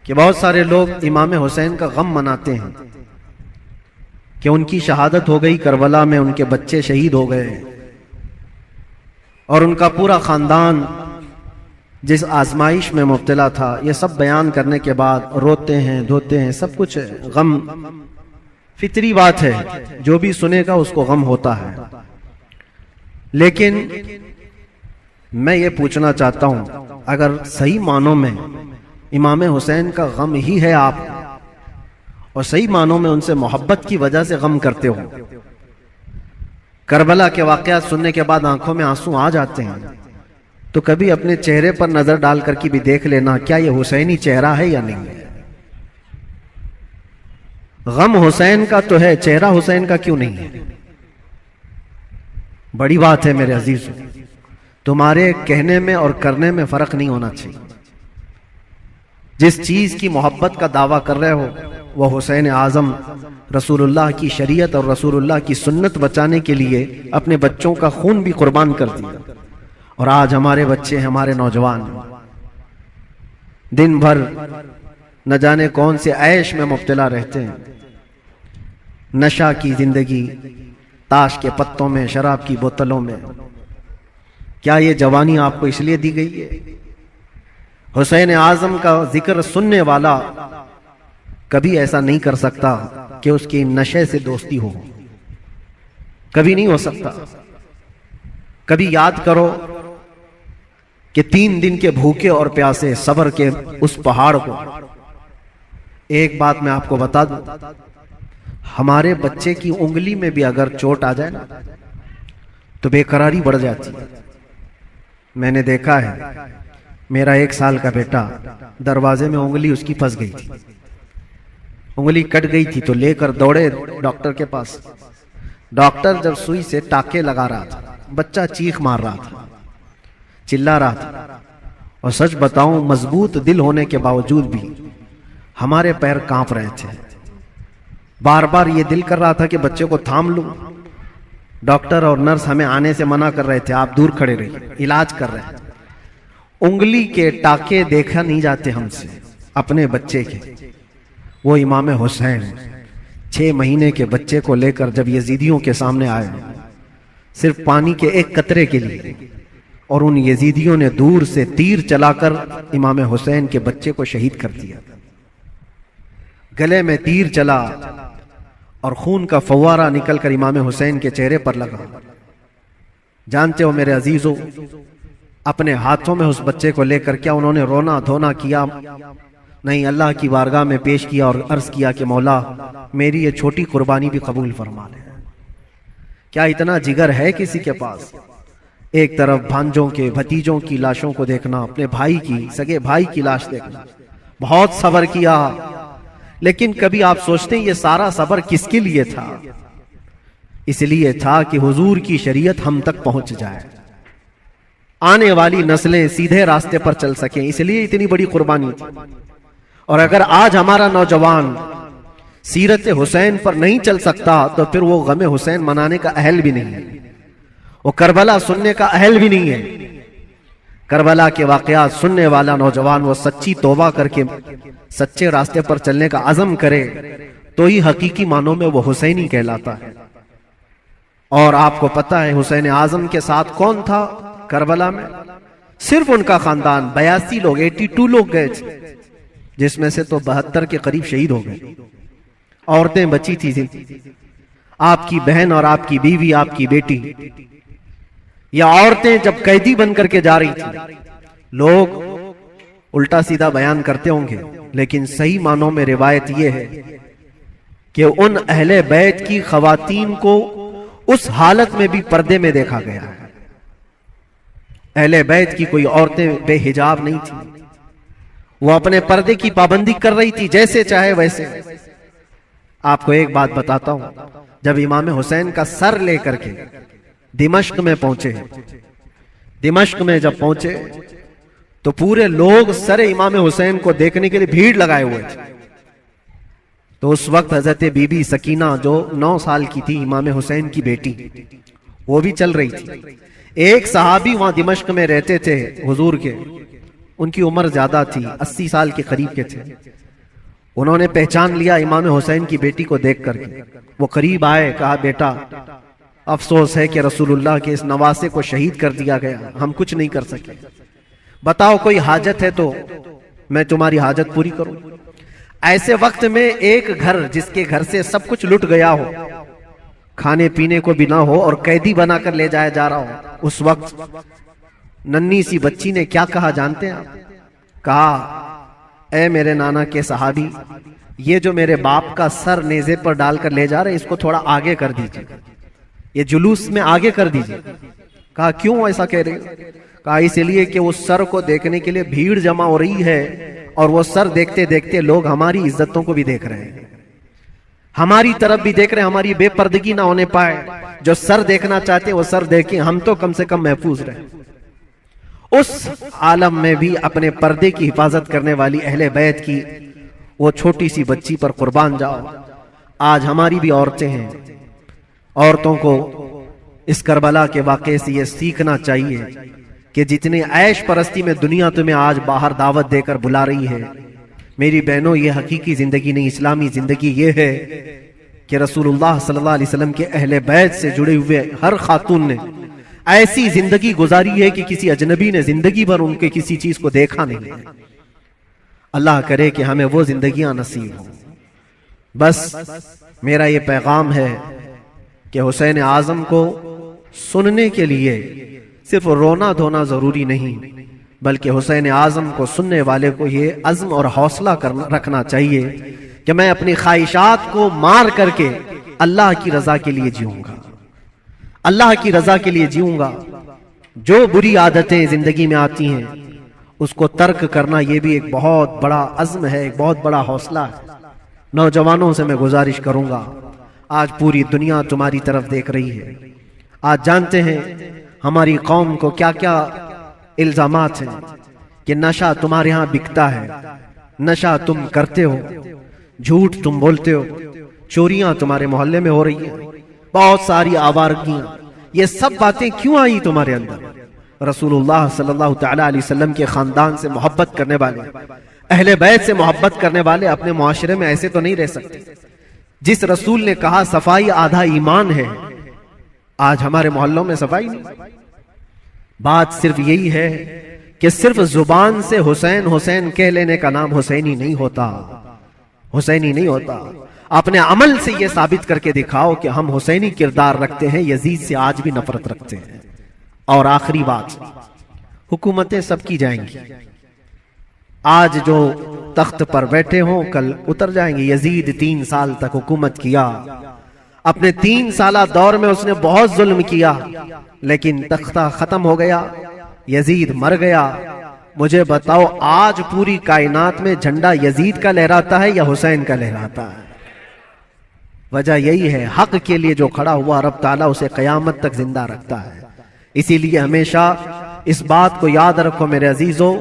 कि बहुत सारे लोग इमाम हुसैन का गम मनाते हैं कि उनकी शहादत हो गई करबला में, उनके बच्चे शहीद हो गए और उनका पूरा खानदान जिस आजमाइश में मुब्तला था। ये सब बयान करने के बाद रोते हैं, धोते हैं, सब कुछ गम फितरी बात है, जो भी सुनेगा उसको गम होता है। लेकिन मैं ये पूछना चाहता हूं, अगर सही मानों में इमाम हुसैन का गम ही है आप, और सही मानों में उनसे मोहब्बत की वजह से गम करते हो, करबला के वाकयात सुनने के बाद आंखों में आंसू आ जाते हैं, तो कभी अपने चेहरे पर नजर डाल करके भी देख लेना, क्या ये हुसैनी चेहरा है या नहीं है। गम हुसैन का तो है, चेहरा हुसैन का क्यों नहीं है। बड़ी बात है मेरे अजीज, तुम्हारे कहने में और करने में फर्क नहीं होना चाहिए। जिस चीज की मोहब्बत का दावा कर रहे हो वह हुसैन आजम रसूलुल्लाह की शरीयत और रसूलुल्लाह की सुन्नत बचाने के लिए अपने बच्चों का खून भी कुर्बान कर दिया। और आज हमारे बच्चे, हमारे नौजवान दिन भर न जाने कौन से ऐश में मुब्तला रहते हैं, नशा की जिंदगी, ताश के पत्तों में, शराब की बोतलों में। क्या ये जवानी आपको इसलिए दी गई है? हुसैन आजम का जिक्र सुनने वाला कभी ऐसा नहीं कर सकता कि उसकी नशे से दोस्ती हो, कभी नहीं हो सकता। कभी याद करो कि 3 दिन के भूखे और प्यासे सब्र के उस पहाड़ को। एक बात मैं आपको बता दूं, हमारे बच्चे की उंगली में भी अगर चोट आ जाए ना तो बेकरारी बढ़ जाती है। मैंने देखा है, मेरा 1 साल का बेटा, दरवाजे में उंगली उसकी फंस गई थी, उंगली कट गई थी, तो लेकर दौड़े डॉक्टर के पास। डॉक्टर जब सुई से टाके लगा रहा था, बच्चा चीख मार रहा था, चिल्ला रहा था। और सच बताऊं, मजबूत दिल होने के बावजूद भी हमारे पैर कांप रहे थे। बार बार ये दिल कर रहा था कि बच्चे को थाम लूं। डॉक्टर और नर्स हमें आने से मना कर रहे थे, आप दूर खड़े रहिए, इलाज कर रहे हैं। उंगली के टाके देखा नहीं जाते हमसे अपने बच्चे के। वो इमाम हुसैन 6 महीने के बच्चे को लेकर जब यजीदियों के सामने आए, सिर्फ पानी के एक कतरे के लिए, और उन यजीदियों ने दूर से तीर चलाकर इमाम हुसैन के बच्चे को शहीद कर दिया। गले में तीर चला और खून का फव्वारा निकलकर इमाम हुसैन के चेहरे पर लगा। जानते हो मेरे अजीजों, अपने हाथों में उस बच्चे को लेकर क्या उन्होंने रोना धोना किया? नहीं, अल्लाह की बारगाह में पेश किया और अर्ज किया कि मौला मेरी ये छोटी कुर्बानी भी कबूल फरमा ले। क्या इतना जिगर है किसी के पास? एक तरफ भांजों के, भतीजों की लाशों को देखना, अपने भाई की, सगे भाई की लाश देखना, बहुत सब्र किया। लेकिन कभी आप सोचते हैं ये सारा सब्र किसके लिए था? इसलिए था कि हुजूर की शरीयत हम तक पहुंच जाए, आने वाली नस्लें सीधे रास्ते पर चल सकें, इसलिए इतनी बड़ी कुर्बानी थी। और अगर आज हमारा नौजवान सीरत हुसैन पर नहीं चल सकता तो फिर वो गमे हुसैन मनाने का अहल भी नहीं है, वो करबला सुनने का अहल भी नहीं है। करबला के वाकयात सुनने वाला नौजवान वो सच्ची तौबा करके सच्चे रास्ते पर चलने का अज़म करे तो ही हकीकी मानों में वो हुसैनी कहलाता है। और आपको पता है हुसैन आजम के साथ कौन था करबला में? सिर्फ उनका खानदान। 82 लोग, 82 लोग गए थे, जिसमें से तो 72 के करीब शहीद हो गए। औरतें बची थी, आपकी बहन और आपकी बीवी, आपकी बेटी। या औरतें जब कैदी बन करके जा रही थी, लोग उल्टा सीधा बयान करते होंगे, लेकिन सही मानों में रिवायत यह है कि उन अहले बैत की खवातीन को उस हालत में भी पर्दे में देखा गया है। अहले बैत की कोई औरतें बेहिजाब नहीं थी, वो अपने पर्दे की पाबंदी कर रही थी, जैसे चाहे वैसे। आपको एक बात बताता हूं, जब इमाम हुसैन का सर लेकर के दिमश्क में पहुंचे, दिमश्क में जब पहुंचे तो पूरे लोग सर इमाम हुसैन को देखने के लिए भीड़ लगाए हुए थे। तो उस वक्त हजरत बीबी सकीना जो 9 साल की थी, इमाम हुसैन की बेटी, वो भी चल रही थी। एक सहाबी वहां दिमश्क में रहते थे हुजूर के, उनकी उम्र ज्यादा थी, 80 साल के करीब के थे। उन्होंने पहचान लिया इमाम हुसैन की बेटी को देख करके। वो करीब आए, कहा बेटा अफसोस है कि रसूलुल्लाह के इस नवासे को शहीद कर दिया गया, हम कुछ नहीं कर सके। बताओ कोई हाजत है तो मैं तुम्हारी हाजत पूरी करूं। ऐसे वक्त में एक घर, जिसके घर से सब कुछ लुट गया हो, खाने पीने को भी ना हो और कैदी बनाकर ले जाया जा रहा हो, उस वक्त नन्ही सी बच्ची ने क्या कहा जानते हैं आप? कहा, ऐ मेरे नाना के सहाबी, ये जो मेरे बाप का सर नेज़े पर डालकर ले जा रहे, इसको थोड़ा आगे कर दीजिए, ये जुलूस में आगे कर दीजिए। कहा क्यों ऐसा कह रहे हो? कहा इसलिए कि उस सर को देखने के लिए भीड़ जमा हो रही है और वो सर देखते देखते लोग हमारी इज्जतों को भी देख रहे हैं, हमारी तरफ भी देख रहे हैं, हमारी बेपर्दगी ना होने पाए। जो सर देखना चाहते वो सर देखें, हम तो कम से कम महफूज रहे। उस आलम में भी अपने पर्दे की हिफाजत करने वाली अहले बैत की वो छोटी सी बच्ची पर कुर्बान जाओ। आज हमारी भी औरतें हैं, औरतों को इस करबला के वाक़े से ये सीखना चाहिए कि जितने ऐश परस्ती में दुनिया तुम्हें आज बाहर दावत देकर बुला रही है, मेरी बहनों, ये हकीकी जिंदगी नहीं, इस्लामी जिंदगी ये है कि रसूलुल्लाह सल्लल्लाहु अलैहि वसल्लम के अहले बैत से जुड़े हुए हर खातून ने ऐसी जिंदगी गुजारी है कि किसी अजनबी ने जिंदगी भर उनके किसी चीज को देखा नहीं है। अल्लाह करे कि हमें वो जिंदगियां नसीब हो। बस मेरा ये पैगाम है कि हुसैन आजम को सुनने के लिए सिर्फ रोना धोना जरूरी नहीं, बल्कि हुसैन आजम को सुनने वाले को ये अज़्म और हौसला रखना चाहिए कि मैं अपनी ख्वाहिशात को मार करके अल्लाह की रजा के लिए जीऊंगा, अल्लाह की रजा के लिए जीऊंगा। जो बुरी आदतें जिंदगी में आती हैं उसको तर्क करना ये भी एक बहुत बड़ा अज़्म है, एक बहुत बड़ा हौसला है। नौजवानों से मैं गुजारिश करूंगा, आज पूरी दुनिया तुम्हारी तरफ देख रही है। आज जानते हैं हमारी कौम को क्या क्या इल्जामात हैं कि नशा तुम्हारे यहां बिकता है, नशा तुम करते हो, झूठ तुम बोलते हो, चोरियां तुम्हारे मोहल्ले में हो रही है, बहुत सारी आवारगियां। ये सब बातें क्यों आई तुम्हारे अंदर? रसूलुल्लाह सल्लल्लाहु तआला अलैहि वसल्लम के खानदान से मोहब्बत करने वाले, अहले बैत से मोहब्बत करने वाले अपने मुआशरे में ऐसे तो नहीं रह सकते। जिस रसूल ने कहा सफाई आधा ईमान है, आज हमारे मोहल्लों में सफाई नहीं। बात सिर्फ यही है कि सिर्फ जुबान से हुसैन हुसैन कह लेने का नाम हुसैनी नहीं होता, हुसैनी नहीं होता। अपने अमल से यह साबित करके दिखाओ कि हम हुसैनी किरदार रखते हैं, यजीद से आज भी नफरत रखते हैं। और आखिरी बात, हुकूमतें सबकी जाएंगी, आज जो तख्त पर बैठे हों कल उतर जाएंगे। यजीद 3 साल तक हुकूमत किया, अपने 3 साला दौर में उसने बहुत जुल्म किया, लेकिन तख्ता खत्म हो गया, यजीद मर गया। मुझे बताओ आज पूरी कायनात में झंडा यजीद का लहराता है या हुसैन का लहराता है? वजह यही है, हक के लिए जो खड़ा हुआ रब ताला उसे कयामत तक जिंदा रखता है। इसीलिए हमेशा इस बात को याद रखो मेरे अजीजों,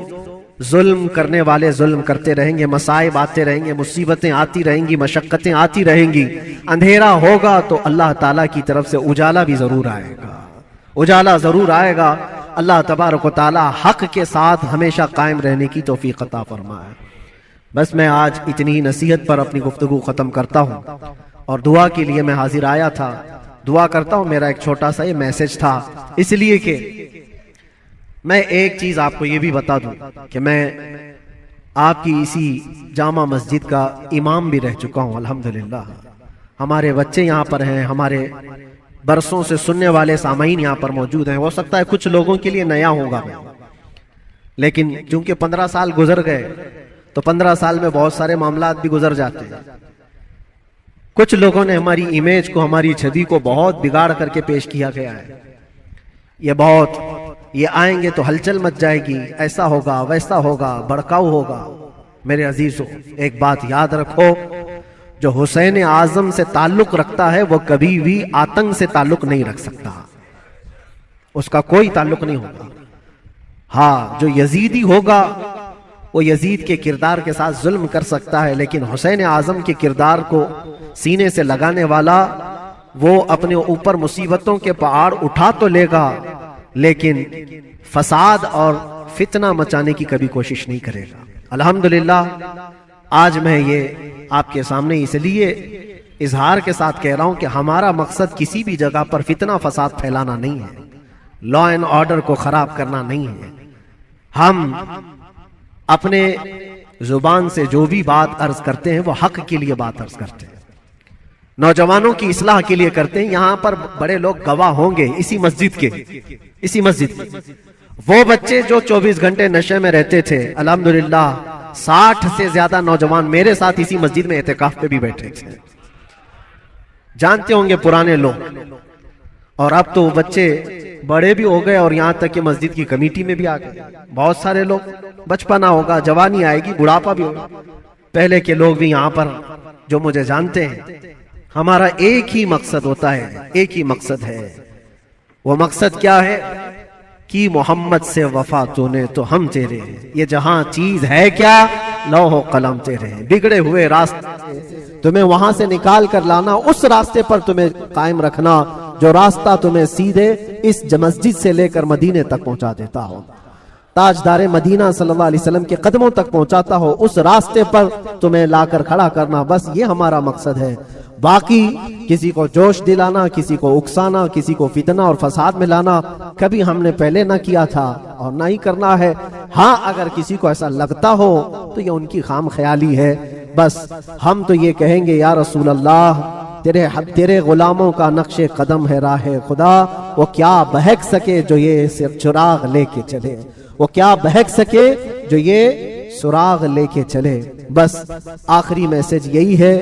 जुल्म करने वाले जुल्म करते रहेंगे, मसाइब आते रहेंगे, मुसीबतें आती रहेंगी, मशक्कतें आती रहेंगी। अंधेरा होगा तो अल्लाह ताला की तरफ से उजाला भी जरूर आएगा, उजाला जरूर आएगा। अल्लाह तबारक व तआला हक के साथ हमेशा कायम रहने की तौफीक अता फरमाए। बस मैं आज इतनी ही नसीहत पर अपनी गुफ्तगू खत्म करता हूँ और दुआ के लिए मैं हाजिर आया था। दुआ करता हूँ, मेरा एक छोटा सा ये मैसेज था, इसलिए कि मैं एक चीज आपको ये भी बता दूं कि मैं आपकी इसी जामा मस्जिद का इमाम भी रह चुका हूं अल्हम्दुलिल्लाह। हमारे बच्चे यहाँ पर हैं, हमारे बरसों से सुनने वाले सामाईन यहाँ पर मौजूद हैं। हो सकता है कुछ लोगों के लिए नया होगा मैं, लेकिन चूंकि 15 साल गुजर गए तो 15 साल में बहुत सारे मामलात भी गुजर जाते हैं। कुछ लोगों ने हमारी इमेज को, हमारी छवि को बहुत बिगाड़ करके पेश किया गया है। ये आएंगे तो हलचल मच जाएगी, ऐसा होगा वैसा होगा, भड़काऊ होगा। मेरे अजीजों, एक बात याद रखो, जो हुसैन आजम से ताल्लुक रखता है वो कभी भी आतंक से ताल्लुक नहीं रख सकता, उसका कोई ताल्लुक नहीं होगा। हाँ, जो यजीदी होगा वो यजीद के किरदार के साथ जुल्म कर सकता है, लेकिन हुसैन आजम के किरदार को सीने से लगाने वाला वो अपने ऊपर मुसीबतों के पहाड़ उठा तो लेगा, लेकिन फसाद और फितना मचाने की कभी कोशिश नहीं करेगा। अल्हम्दुलिल्लाह आज मैं ये आपके सामने इसलिए इजहार के साथ कह रहा हूं कि हमारा मकसद किसी भी जगह पर फितना फसाद फैलाना नहीं है, लॉ एंड ऑर्डर को खराब करना नहीं है। हम अपने जुबान से जो भी बात अर्ज करते हैं वो हक के लिए बात अर्ज करते हैं, नौजवानों की इस्लाह के लिए करते हैं। यहां पर बड़े लोग गवाह होंगे इसी मस्जिद के वो बच्चे जो 24 घंटे नशे में रहते थे, अल्हम्दुलिल्लाह 60 से ज्यादा नौजवान मेरे साथ इसी मस्जिद में एहतिकाफ पे भी बैठे थे, जानते होंगे पुराने लोग। और अब तो बच्चे बड़े भी हो गए और यहां तक कि मस्जिद की कमेटी में भी आ गए। बहुत सारे लोग, बचपना होगा, जवानी आएगी, बुढ़ापा भी होगा। पहले के लोग भी यहां पर जो मुझे जानते हैं, हमारा एक ही मकसद होता है, एक ही मकसद है। वो मकसद क्या है कि मोहम्मद से वफा तूने तो हम तेरे हैं। ये जहां चीज है क्या, लौह कलम तेरे हैं। बिगड़े हुए रास्ते तुम्हें वहां से निकाल कर लाना, उस रास्ते पर तुम्हें कायम रखना जो रास्ता तुम्हें सीधे इस मस्जिद से लेकर मदीने तक पहुंचा देता हो, ताजदारे मदीना सल्लल्लाहु अलैहि वसल्लम के कदमों तक पहुंचाता हो, उस रास्ते पर तुम्हें लाकर खड़ा करना। बस ये हमारा मकसद है। बाकी किसी को जोश दिलाना, किसी को उकसाना, किसी को फितना और फसाद में लाना कभी हमने पहले ना किया था और ना ही करना है। हाँ, अगर किसी को ऐसा लगता हो तो ये उनकी खाम ख्याली है। बस हम तो ये कहेंगे, या रसूल अल्लाह, तेरे गुलामों का नक्शे कदम है राह खुदा, वो क्या बहक सके जो ये सिर्फ चुराग लेके चले, वो क्या बहक सके जो ये सुराग लेके चले। बस आखिरी मैसेज यही है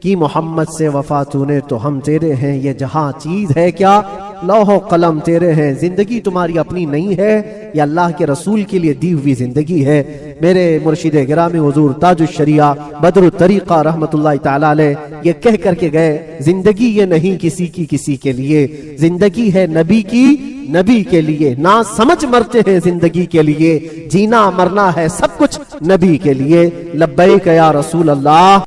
कि मोहम्मद से वफा तूने तो हम तेरे हैं। ये जहां चीज है क्या, लौह कलम तेरे हैं। जिंदगी तुम्हारी अपनी नहीं है, ये अल्लाह के रसूल के लिए दी हुई जिंदगी है। मेरे मुर्शिद गिरामी हुजूर ताजुश शरिया बदरुत तरीका रहमतुल्लाह तआला अलैह ये कह करके गए, जिंदगी ये नहीं किसी के लिए, जिंदगी है नबी की, नबी के लिए। ना समझ मरते हैं जिंदगी के लिए, जीना मरना है सब कुछ नबी के लिए। लब्बैक या रसूल अल्लाह।